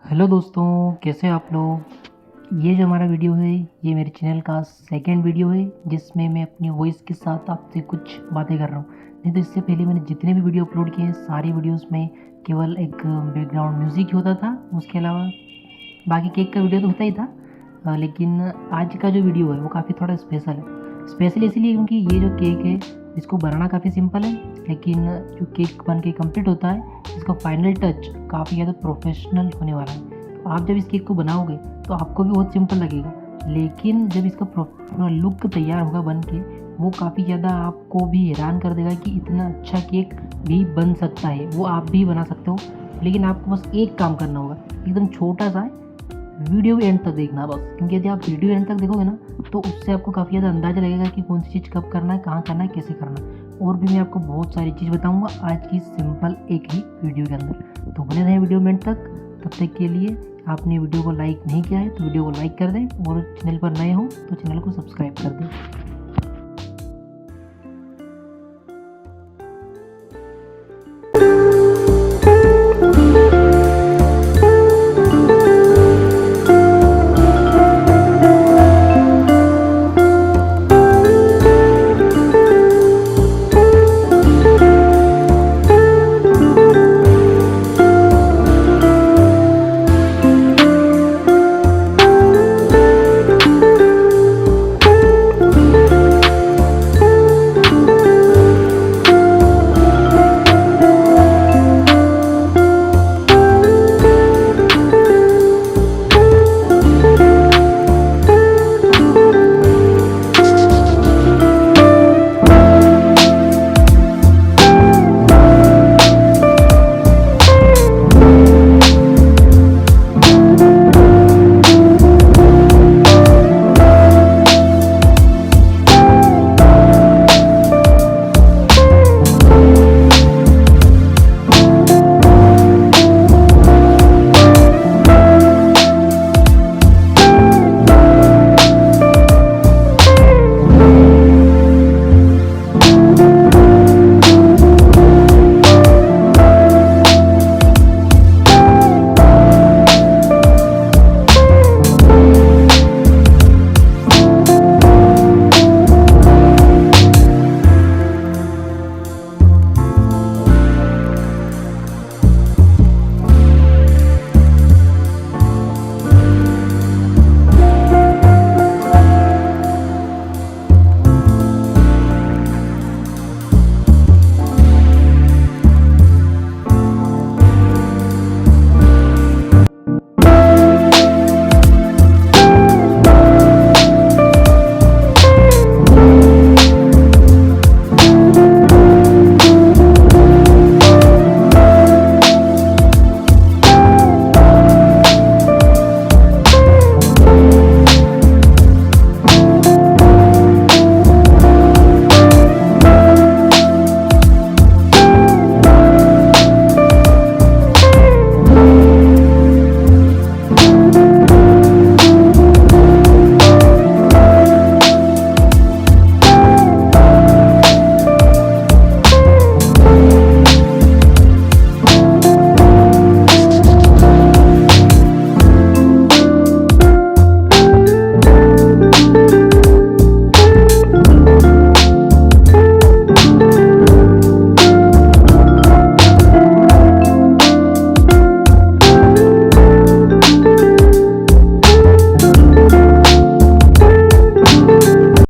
Hello दोस्तों, कैसे हैं आप लोग। ये जो हमारा वीडियो है ये मेरे चैनल का सेकंड वीडियो है जिसमें मैं अपनी वॉइस के साथ आपसे कुछ बातें कर रहा हूँ। नहीं तो इससे पहले मैंने जितने भी वीडियो अपलोड किए हैं सारी वीडियोस में केवल एक बैकग्राउंड म्यूज़िक ही होता था। उसके अलावा बाकी केक का वीडियो तो होता ही था। लेकिन आज का जो वीडियो है वो काफ़ी थोड़ा स्पेशल है। स्पेशल इसलिए क्योंकि ये जो केक है इसको बनाना काफ़ी सिंपल है, लेकिन जो केक बन के कंप्लीट होता है इसका फाइनल टच काफ़ी ज़्यादा प्रोफेशनल होने वाला है। तो आप जब इस केक को बनाओगे तो आपको भी बहुत सिंपल लगेगा, लेकिन जब इसका पूरा लुक तैयार होगा बन के वो काफ़ी ज़्यादा आपको भी हैरान कर देगा कि इतना अच्छा केक भी बन सकता है। वो आप भी बना सकते हो, लेकिन आपको बस एक काम करना होगा, एकदम छोटा सा है। वीडियो एंड तक देखना बस, क्योंकि यदि आप वीडियो एंड तक देखोगे ना तो उससे आपको काफ़ी ज़्यादा अंदाज़ा लगेगा कि कौन सी चीज़ कब करना है, कहाँ करना है, कैसे करना है। और भी मैं आपको बहुत सारी चीज़ बताऊंगा आज की सिंपल एक ही वीडियो के अंदर। तो बने रहें वीडियो में एंड तक। तब तक के लिए आपने वीडियो को लाइक नहीं किया है तो वीडियो को लाइक कर दें, और चैनल पर नए हो तो चैनल को सब्सक्राइब कर दें।